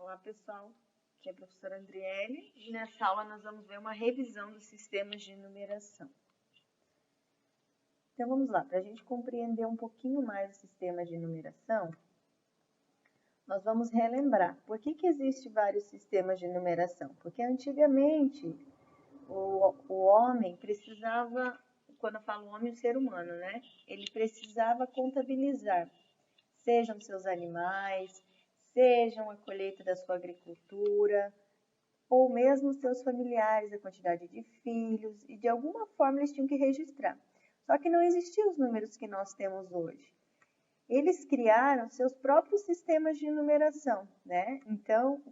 Olá pessoal, aqui é a professora Andriele e nessa aula nós vamos ver uma revisão dos sistemas de numeração. Então vamos lá, para a gente compreender um pouquinho mais o sistema de numeração, nós vamos relembrar por que existem vários sistemas de numeração. Porque antigamente o homem precisava, quando eu falo homem, o ser humano, né? Ele precisava contabilizar, sejam seus animais, sejam a colheita da sua agricultura, ou mesmo seus familiares, a quantidade de filhos, e de alguma forma eles tinham que registrar. Só que não existiam os números que nós temos hoje. Eles criaram seus próprios sistemas de numeração, né? Então,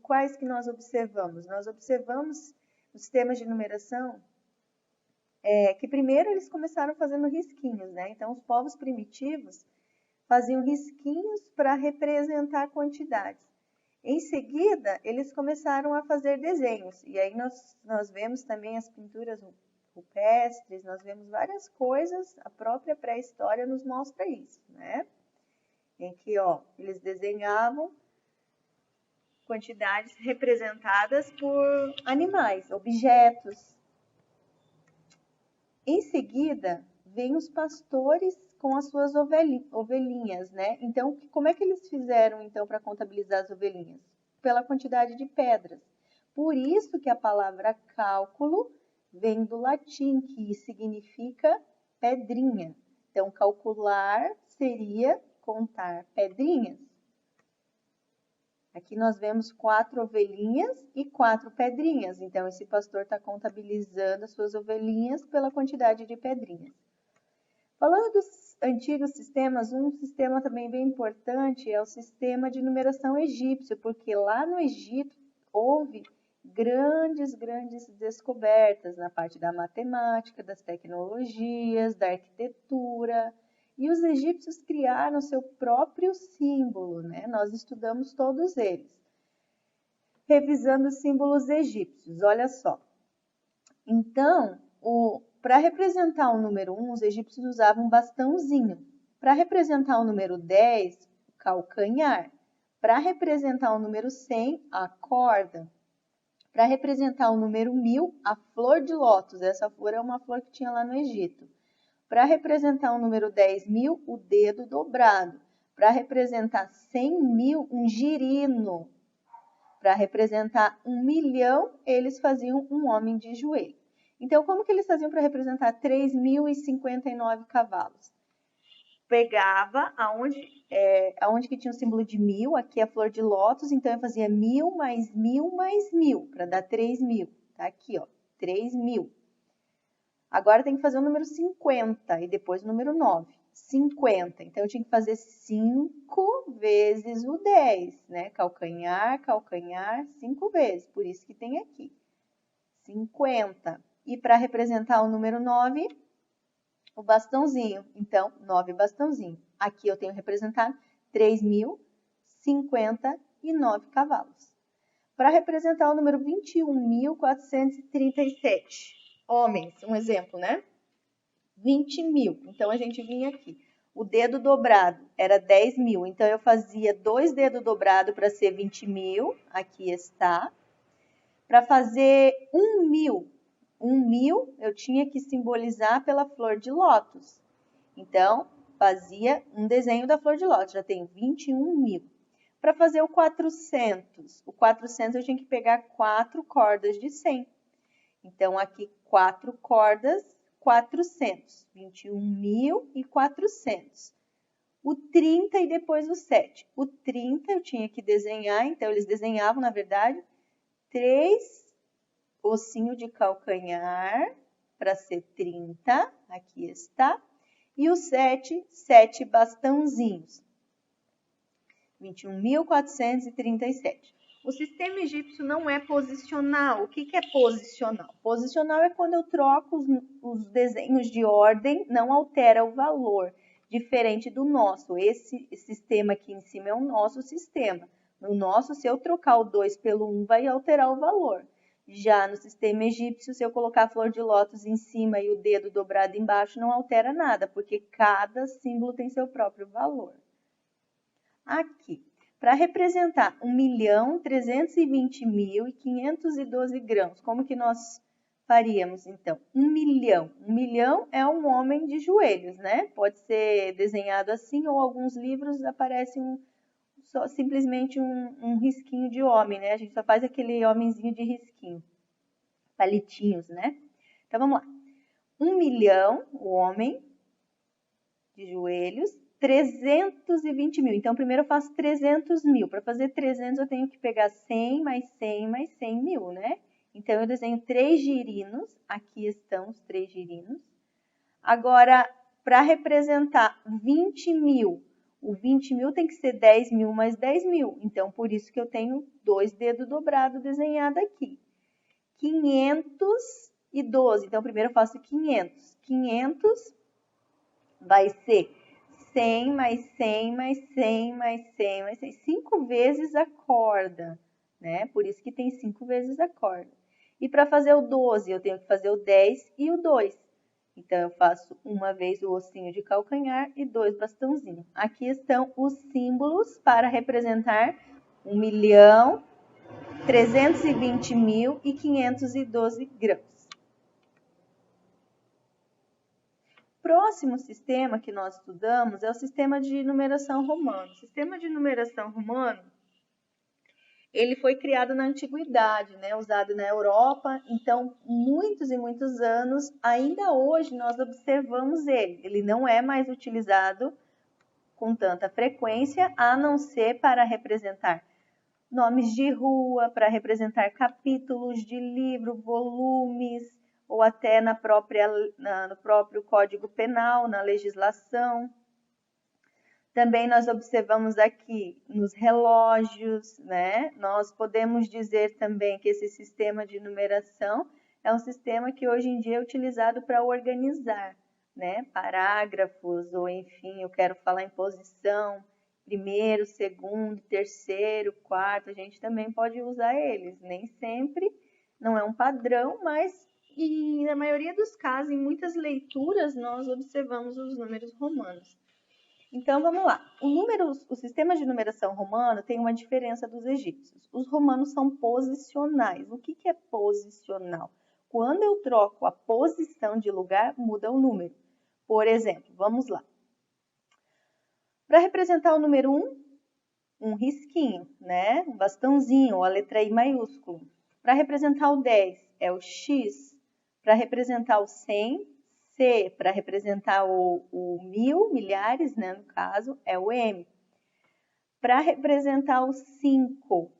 quais que nós observamos? Nós observamos os sistemas de numeração que primeiro eles começaram fazendo risquinhos, né? Então, os povos primitivos faziam risquinhos para representar quantidades. Em seguida, eles começaram a fazer desenhos. E aí nós vemos também as pinturas rupestres, nós vemos várias coisas, a própria pré-história nos mostra isso, né? Em que, eles desenhavam quantidades representadas por animais, objetos. Em seguida, vêm os pastores com as suas ovelhinhas, né? Então, como é que eles fizeram, então, para contabilizar as ovelhinhas? Pela quantidade de pedras. Por isso que a palavra cálculo vem do latim, que significa pedrinha. Então, calcular seria contar pedrinhas. Aqui nós vemos 4 ovelhinhas e 4 pedrinhas. Então, esse pastor está contabilizando as suas ovelhinhas pela quantidade de pedrinhas. Falando dos antigos sistemas, um sistema também bem importante é o sistema de numeração egípcio, porque lá no Egito houve grandes descobertas na parte da matemática, das tecnologias, da arquitetura. E os egípcios criaram seu próprio símbolo, né? Nós estudamos todos eles. Revisando os símbolos egípcios, olha só. Então, para representar o número 1, os egípcios usavam um bastãozinho. Para representar o número 10, o calcanhar. Para representar o número 100, a corda. Para representar o número 1000, a flor de lótus. Essa flor é uma flor que tinha lá no Egito. Para representar o número 10.000, o dedo dobrado. Para representar 100.000, um girino. Para representar 1.000.000, eles faziam um homem de joelho. Então, como que eles faziam para representar 3.059 cavalos? Pegava aonde que tinha o símbolo de 1000, aqui é a flor de lótus, então eu fazia 1000 mais 1000 mais 1000, para dar 3.000. Tá aqui, 3.000. Agora tem que fazer o número 50 e depois o número 9. 50. Então, eu tinha que fazer 5 vezes o 10, né? Calcanhar, 5 vezes. Por isso que tem aqui. 50. E para representar o número 9, o bastãozinho. Então, 9 bastãozinho. Aqui eu tenho representado 3.059 cavalos. Para representar o número 21.437. Homens, um exemplo, né? 20.000. Então, a gente vinha aqui. O dedo dobrado era 10.000. Então, eu fazia 2 dedos dobrados para ser 20.000. Aqui está. Para fazer 1.000. 1.000, eu tinha que simbolizar pela flor de lótus. Então, fazia um desenho da flor de lótus. Já tenho 21.000. Para fazer o 400. O 400 eu tinha que pegar 4 cordas de 100. Então, aqui 4 cordas, 400. 21.400. O 30 e depois o 7. O 30 eu tinha que desenhar, então eles desenhavam, na verdade, 3 ossinhos de calcanhar para ser 30. Aqui está. E o 7, 7 bastãozinhos. 21.437. O sistema egípcio não é posicional. O que é posicional? Posicional é quando eu troco os desenhos de ordem, não altera o valor, diferente do nosso. Esse sistema aqui em cima é o nosso sistema. No nosso, se eu trocar o 2 pelo 1, vai alterar o valor. Já no sistema egípcio, se eu colocar a flor de lótus em cima e o dedo dobrado embaixo, não altera nada, porque cada símbolo tem seu próprio valor. Aqui. Para representar 1.320.512 grãos, como que nós faríamos, então? 1 milhão. 1 milhão é um homem de joelhos, né? Pode ser desenhado assim, ou alguns livros aparece simplesmente um risquinho de homem, né? A gente só faz aquele homenzinho de risquinho, palitinhos, né? Então, vamos lá. 1 milhão, o homem de joelhos, 320 mil. Então, primeiro eu faço 300 mil. Para fazer 300, eu tenho que pegar 100 mais 100 mais 100 mil, né? Então, eu desenho 3 girinos. Aqui estão os 3 girinos. Agora, para representar 20 mil, o 20 mil tem que ser 10 mil mais 10 mil. Então, por isso que eu tenho 2 dedos dobrados desenhados aqui. 512. Então, primeiro eu faço 500. 500 vai ser 100 mais 100 mais 100 mais 100 mais 100. 5 vezes a corda, né? Por isso que tem 5 vezes a corda. E para fazer o 12, eu tenho que fazer o 10 e o 2. Então, eu faço uma vez o ossinho de calcanhar e 2 bastãozinhos. Aqui estão os símbolos para representar 1.320.512 grãos. Próximo sistema que nós estudamos é o sistema de numeração romano. O sistema de numeração romano, ele foi criado na antiguidade, né? Usado na Europa, então muitos e muitos anos, ainda hoje nós observamos ele. Ele não é mais utilizado com tanta frequência, a não ser para representar nomes de rua, para representar capítulos de livro, volumes, ou até no próprio Código Penal, na legislação. Também nós observamos aqui nos relógios, né? Nós podemos dizer também que esse sistema de numeração é um sistema que hoje em dia é utilizado para organizar, né? Parágrafos, ou enfim, eu quero falar em posição, primeiro, segundo, terceiro, quarto, a gente também pode usar eles. Nem sempre, não é um padrão, mas e na maioria dos casos, em muitas leituras, nós observamos os números romanos. Então, vamos lá. O sistema de numeração romano tem uma diferença dos egípcios. Os romanos são posicionais. O que é posicional? Quando eu troco a posição de lugar, muda o número. Por exemplo, vamos lá. Para representar o número 1, um risquinho, né? Um bastãozinho, ou a letra I maiúsculo. Para representar o 10, é o X. Para representar o 100, C. Para representar o 1000, milhares, né, no caso, é o M. Para representar o 5,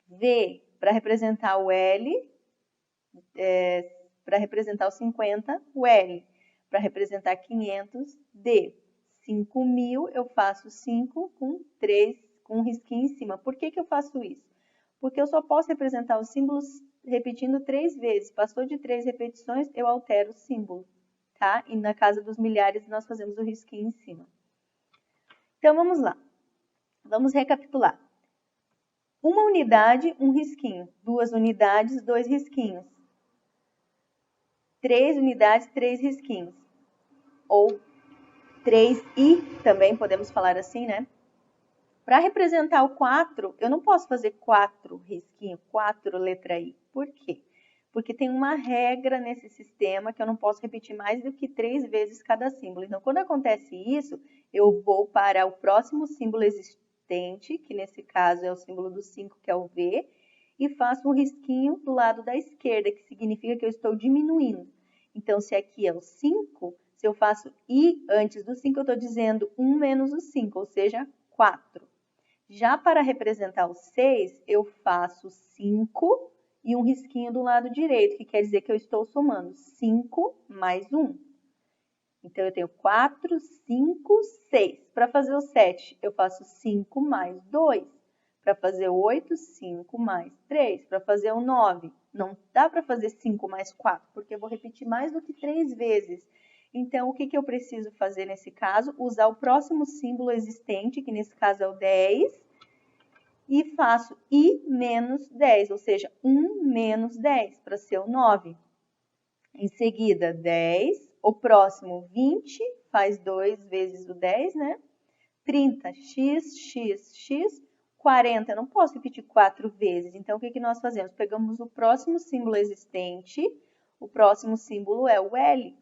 V. Para representar o L, para representar o 50, o L. Para representar 500, D. 5.000, eu faço 5 com 3, com um risquinho em cima. Por que eu faço isso? Porque eu só posso representar os símbolos repetindo 3 vezes. Passou de 3 repetições, eu altero o símbolo, tá? E na casa dos milhares, nós fazemos o risquinho em cima. Então, vamos lá. Vamos recapitular. 1 unidade, um risquinho. 2 unidades, 2 risquinhos. 3 unidades, 3 risquinhos. Ou 3i, também podemos falar assim, né? Para representar o 4, eu não posso fazer 4 risquinhos, 4 letra I. Por quê? Porque tem uma regra nesse sistema que eu não posso repetir mais do que 3 vezes cada símbolo. Então, quando acontece isso, eu vou para o próximo símbolo existente, que nesse caso é o símbolo do 5, que é o V, e faço um risquinho do lado da esquerda, que significa que eu estou diminuindo. Então, se aqui é o 5, se eu faço I antes do 5, eu estou dizendo 1 menos o 5, ou seja, 4. Já para representar o 6, eu faço 5 e um risquinho do lado direito, que quer dizer que eu estou somando 5 mais 1. Então, eu tenho 4, 5, 6. Para fazer o 7, eu faço 5 mais 2. Para fazer o 8, 5 mais 3. Para fazer o 9, não dá para fazer 5 mais 4, porque eu vou repetir mais do que 3 vezes. Então, o que eu preciso fazer nesse caso? Usar o próximo símbolo existente, que nesse caso é o 10, e faço I menos 10, ou seja, 1 menos 10, para ser o 9. Em seguida, 10, o próximo 20, faz 2 vezes o 10, né? 30, x, 40. Eu não posso repetir 4 vezes. Então, o que nós fazemos? Pegamos o próximo símbolo existente. O próximo símbolo é o L.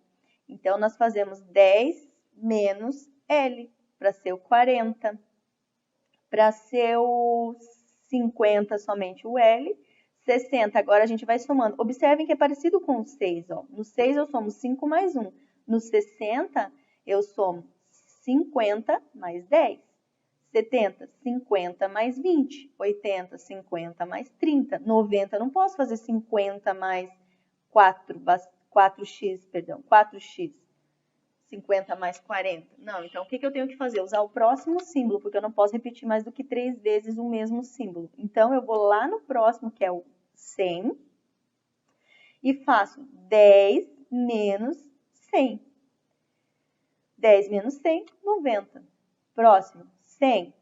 Então, nós fazemos 10 menos L, para ser o 40. Para ser o 50, somente o L. 60, agora a gente vai somando. Observem que é parecido com o 6. Ó. No 6, eu somo 5 mais 1. No 60, eu somo 50 mais 10. 70, 50 mais 20. 80, 50 mais 30. 90, não posso fazer 50 mais 4x, perdão, 4x. 50 mais 40. Não, então o que eu tenho que fazer? Usar o próximo símbolo, porque eu não posso repetir mais do que 3 vezes o mesmo símbolo. Então, eu vou lá no próximo, que é o 100, e faço 10 menos 100. 10 menos 100, 90. Próximo, 100.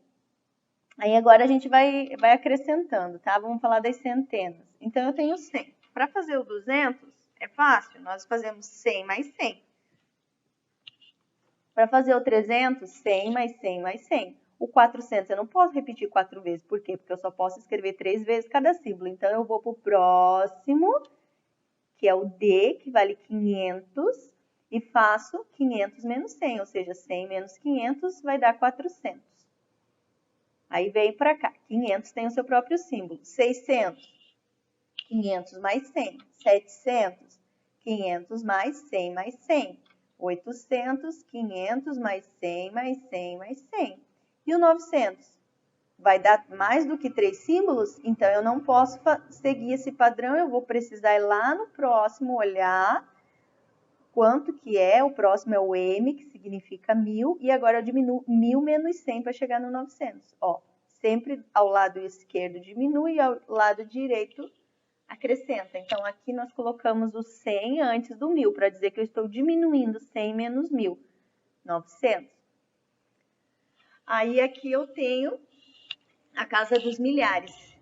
Aí agora a gente vai acrescentando, tá? Vamos falar das centenas. Então, eu tenho 100. Para fazer o 200, é fácil. Nós fazemos 100 mais 100. Para fazer o 300, 100 mais 100 mais 100. O 400 eu não posso repetir 4 vezes. Por quê? Porque eu só posso escrever 3 vezes cada símbolo. Então, eu vou para o próximo, que é o D, que vale 500, e faço 500 menos 100, ou seja, 100 menos 500 vai dar 400. Aí vem para cá. 500 tem o seu próprio símbolo. 600, 500 mais 100. 700, 500 mais 100 mais 100. 800, 500 mais 100 mais 100 mais 100. E o 900? Vai dar mais do que 3 símbolos? Então, eu não posso seguir esse padrão. Eu vou precisar ir lá no próximo, olhar quanto que é. O próximo é o M, que significa 1000. E agora eu diminuo 1000 menos 100 para chegar no 900. Ó, sempre ao lado esquerdo diminui e ao lado direito acrescenta. Então, aqui nós colocamos o 100 antes do 1000, para dizer que eu estou diminuindo 100 menos 1000, 900. Aí, aqui eu tenho a casa dos milhares,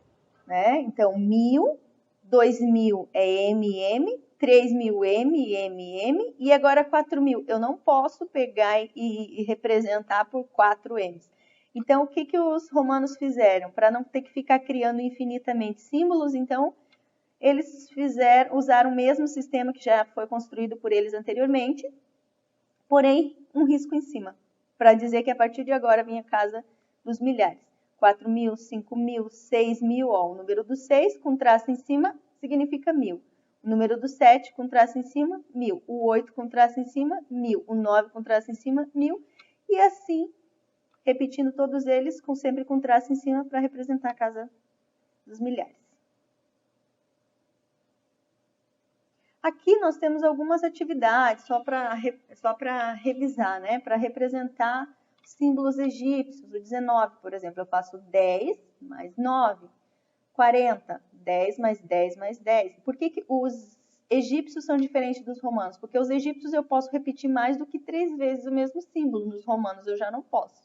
né? Então, 1000, 2000 é MM, 3000 MM, e agora 4000. Eu não posso pegar e representar por 4 M's. Então, o que os romanos fizeram? Para não ter que ficar criando infinitamente símbolos, então, eles usaram o mesmo sistema que já foi construído por eles anteriormente, porém, um risco em cima, para dizer que a partir de agora vinha a casa dos milhares. 4.000, 5.000, 6.000, ó, o número do 6 com traço em cima significa 1000. O número do 7 com traço em cima, 1000. O 8 com traço em cima, 1000. O 9 com traço em cima, 1000. E assim, repetindo todos eles, sempre com traço em cima para representar a casa dos milhares. Aqui nós temos algumas atividades, só para revisar, né? Para representar símbolos egípcios. O 19, por exemplo, eu faço 10 mais 9. 40, 10 mais 10 mais 10. Por que os egípcios são diferentes dos romanos? Porque os egípcios eu posso repetir mais do que 3 vezes o mesmo símbolo. Nos romanos eu já não posso.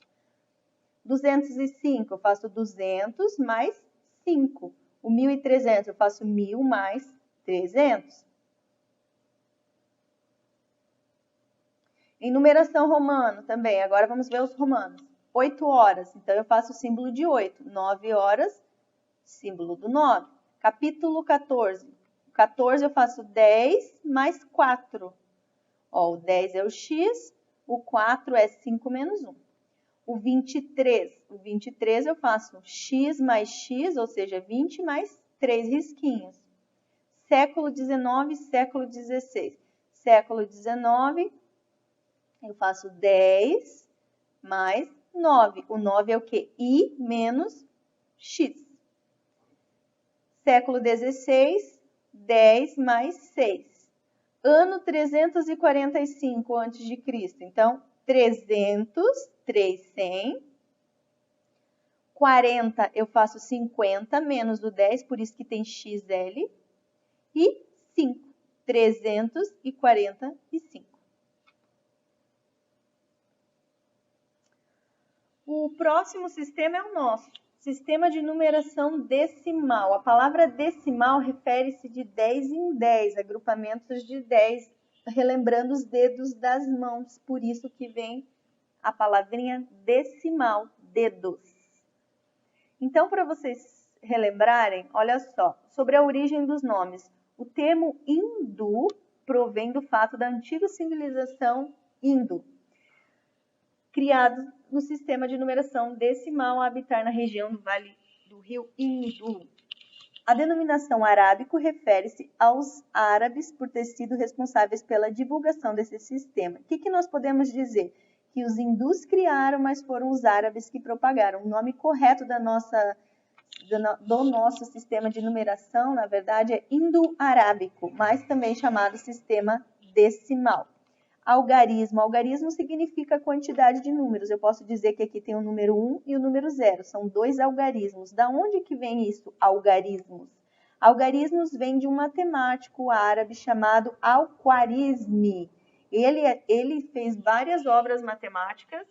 205, eu faço 200 mais 5. O 1.300, eu faço 1000 mais 300. Em numeração romana também, agora vamos ver os romanos. 8 horas, então eu faço o símbolo de 8. 9 horas, símbolo do 9. Capítulo 14. 14 eu faço 10 mais 4. Ó, o 10 é o x, o 4 é 5 menos 1. O 23 eu faço x mais x, ou seja, 20 mais 3 risquinhos. Século 19, século 16. Século 19, eu faço 10 mais 9. O 9 é o quê? I menos x. Século 16, 10 mais 6. Ano 345 a.C. Então, 300, 300. 40, eu faço 50 menos o 10, por isso que tem XL. E 5, 345. O próximo sistema é o nosso, sistema de numeração decimal. A palavra decimal refere-se de 10 em 10, agrupamentos de 10, relembrando os dedos das mãos, por isso que vem a palavrinha decimal, dedos. Então, para vocês relembrarem, olha só, sobre a origem dos nomes. O termo hindu provém do fato da antiga civilização hindu, criado no sistema de numeração decimal a habitar na região do Vale do Rio Indo. A denominação arábico refere-se aos árabes por ter sido responsáveis pela divulgação desse sistema. O que nós podemos dizer? Que os hindus criaram, mas foram os árabes que propagaram. O nome correto do nosso sistema de numeração, na verdade, é indo-arábico, mas também chamado sistema decimal. Algarismo. Algarismo significa quantidade de números. Eu posso dizer que aqui tem o número 1 e o número 0. São dois algarismos. Da onde que vem isso? Algarismos. Algarismos vem de um matemático árabe chamado Al-Khwarizmi. Ele fez várias obras matemáticas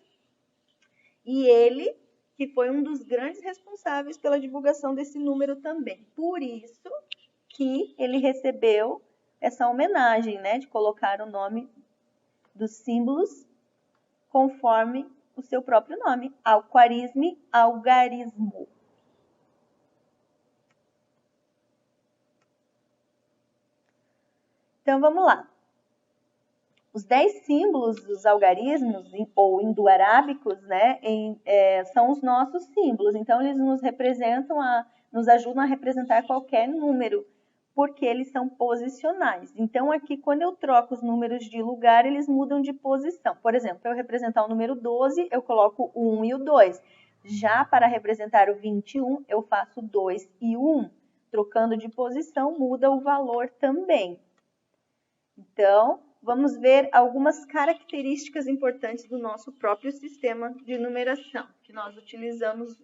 e ele que foi um dos grandes responsáveis pela divulgação desse número também. Por isso que ele recebeu essa homenagem, né, de colocar o nome dos símbolos conforme o seu próprio nome, Al-Khwarizmi, algarismo. Então, vamos lá. Os 10 símbolos dos algarismos, ou indo-arábicos, né, são os nossos símbolos. Então, eles nos ajudam a representar qualquer número, porque eles são posicionais. Então, aqui, quando eu troco os números de lugar, eles mudam de posição. Por exemplo, para eu representar o número 12, eu coloco o 1 e o 2. Já para representar o 21, eu faço 2 e 1. Trocando de posição, muda o valor também. Então, vamos ver algumas características importantes do nosso próprio sistema de numeração, que nós utilizamos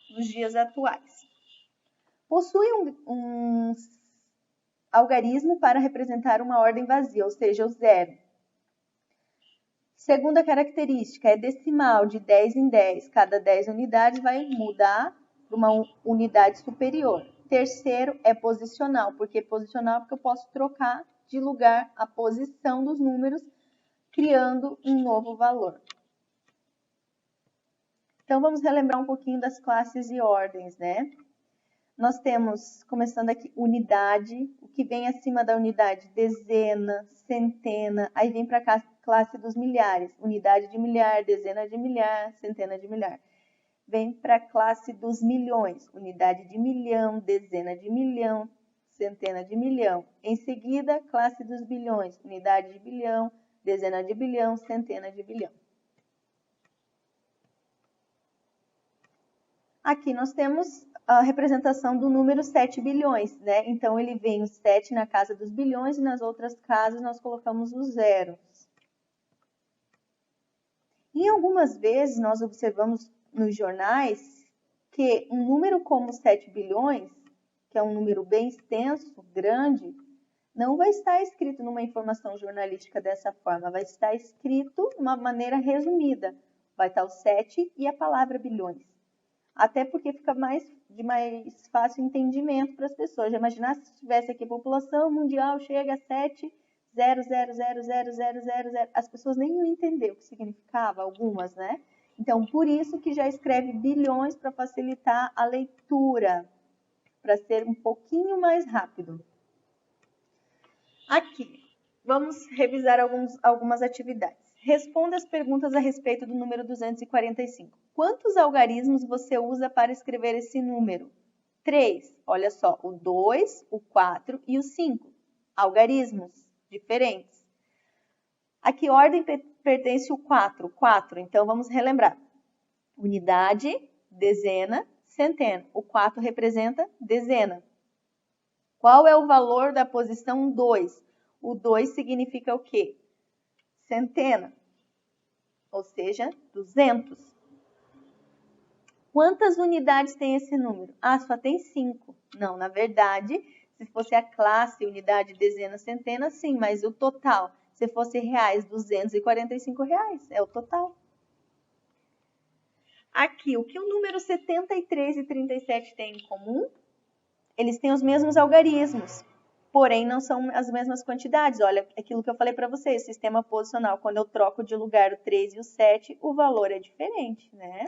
nos dias atuais. Possui um algarismo para representar uma ordem vazia, ou seja, o zero. Segunda característica é decimal, de 10 em 10. Cada 10 unidades vai mudar para uma unidade superior. Terceiro é posicional. Por que posicional? Porque eu posso trocar de lugar a posição dos números, criando um novo valor. Então, vamos relembrar um pouquinho das classes e ordens, né? Nós temos, começando aqui, unidade, o que vem acima da unidade, dezena, centena, aí vem para a classe dos milhares, unidade de milhar, dezena de milhar, centena de milhar. Vem para a classe dos milhões, unidade de milhão, dezena de milhão, centena de milhão. Em seguida, classe dos bilhões, unidade de bilhão, dezena de bilhão, centena de bilhão. Aqui nós temos a representação do número 7 bilhões, né? Então, ele vem o 7 na casa dos bilhões e nas outras casas nós colocamos os zeros. E algumas vezes nós observamos nos jornais que um número como 7 bilhões, que é um número bem extenso, grande, não vai estar escrito numa informação jornalística dessa forma, vai estar escrito de uma maneira resumida. Vai estar o 7 e a palavra bilhões. Até porque fica de mais fácil entendimento para as pessoas. Já imaginar se tivesse aqui a população mundial chega a 7,000,000,000. As pessoas nem iam entender o que significava, algumas, né? Então, por isso que já escreve bilhões para facilitar a leitura, para ser um pouquinho mais rápido. Aqui, vamos revisar algumas atividades. Responda as perguntas a respeito do número 245. Quantos algarismos você usa para escrever esse número? 3. Olha só, o 2, o 4 e o 5. Algarismos diferentes. A que ordem pertence o 4? 4. Então, vamos relembrar. Unidade, dezena, centena. O 4 representa dezena. Qual é o valor da posição 2? O 2 significa o quê? Centena, ou seja, 200. Quantas unidades tem esse número? Ah, só tem 5. Não, na verdade, se fosse a classe, unidade, dezena, centena, sim, mas o total, se fosse reais, 245 reais, é o total. Aqui, o que o número 73 e 37 têm em comum? Eles têm os mesmos algarismos. porém não são as mesmas quantidades. Olha, aquilo que eu falei para vocês, sistema posicional, quando eu troco de lugar o 3 e o 7, o valor é diferente, né?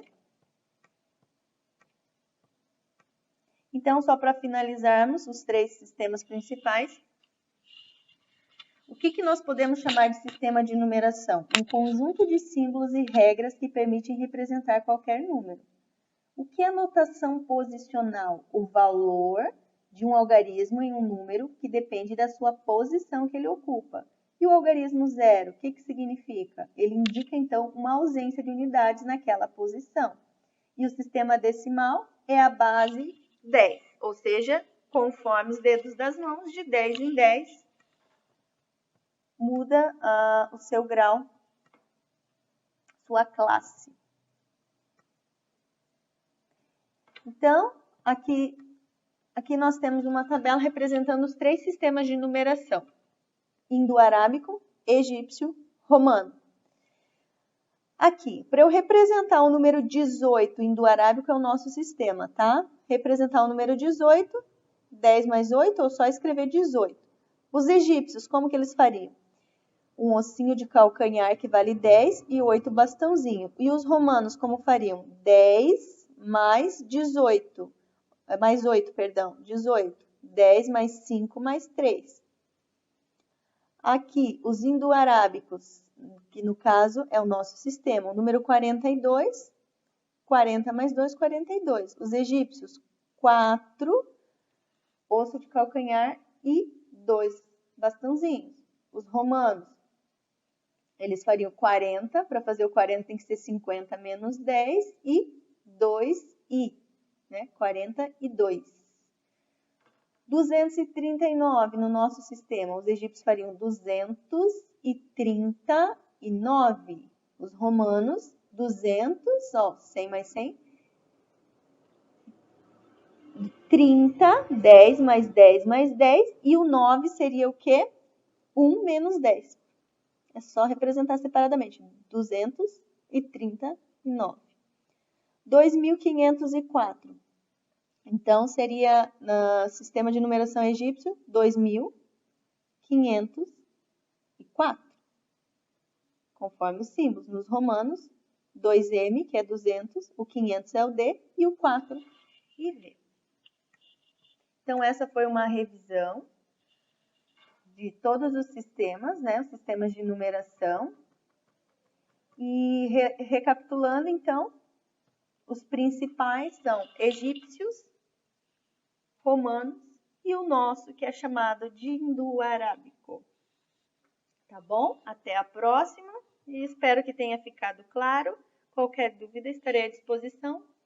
Então, só para finalizarmos os 3 sistemas principais, o que nós podemos chamar de sistema de numeração? Um conjunto de símbolos e regras que permitem representar qualquer número. O que é notação posicional? O valor de um algarismo em um número que depende da sua posição que ele ocupa. E o algarismo zero, o que significa? Ele indica, então, uma ausência de unidades naquela posição. E o sistema decimal é a base 10, ou seja, conforme os dedos das mãos, de 10 em 10, muda o seu grau, sua classe. Então, aqui nós temos uma tabela representando os 3 sistemas de numeração: indo-arábico, egípcio, romano. Aqui, para eu representar o número 18 indo-arábico é o nosso sistema, tá? Representar o número 18, 10 mais 8, ou só escrever 18. Os egípcios, como que eles fariam? Um ossinho de calcanhar que vale 10 e 8 bastãozinho. E os romanos, como fariam? 10 mais 18. Mais 8, perdão, 18. 10 mais 5 mais 3. Aqui, os indo-arábicos, que no caso é o nosso sistema. O número 42, 40 mais 2, 42. Os egípcios, 4, osso de calcanhar e 2 bastãozinhos. Os romanos, eles fariam 40, para fazer o 40 tem que ser 50 menos 10 e 2i, né? 42. 239 no nosso sistema, os egípcios fariam 239. Os romanos, 200, ó, 100 mais 100. 30, 10 mais 10 mais 10. E o 9 seria o quê? 1 menos 10. É só representar separadamente. 239. 2504. Então, seria, no sistema de numeração egípcio, 2504. Conforme os símbolos. Nos romanos, 2M, que é 200, o 500 é o D, e o 4, IV. Então, essa foi uma revisão de todos os sistemas, né? Os sistemas de numeração. E recapitulando, então, os principais são egípcios, romanos e o nosso, que é chamado de indo-arábico. Tá bom? Até a próxima e espero que tenha ficado claro. Qualquer dúvida, estarei à disposição.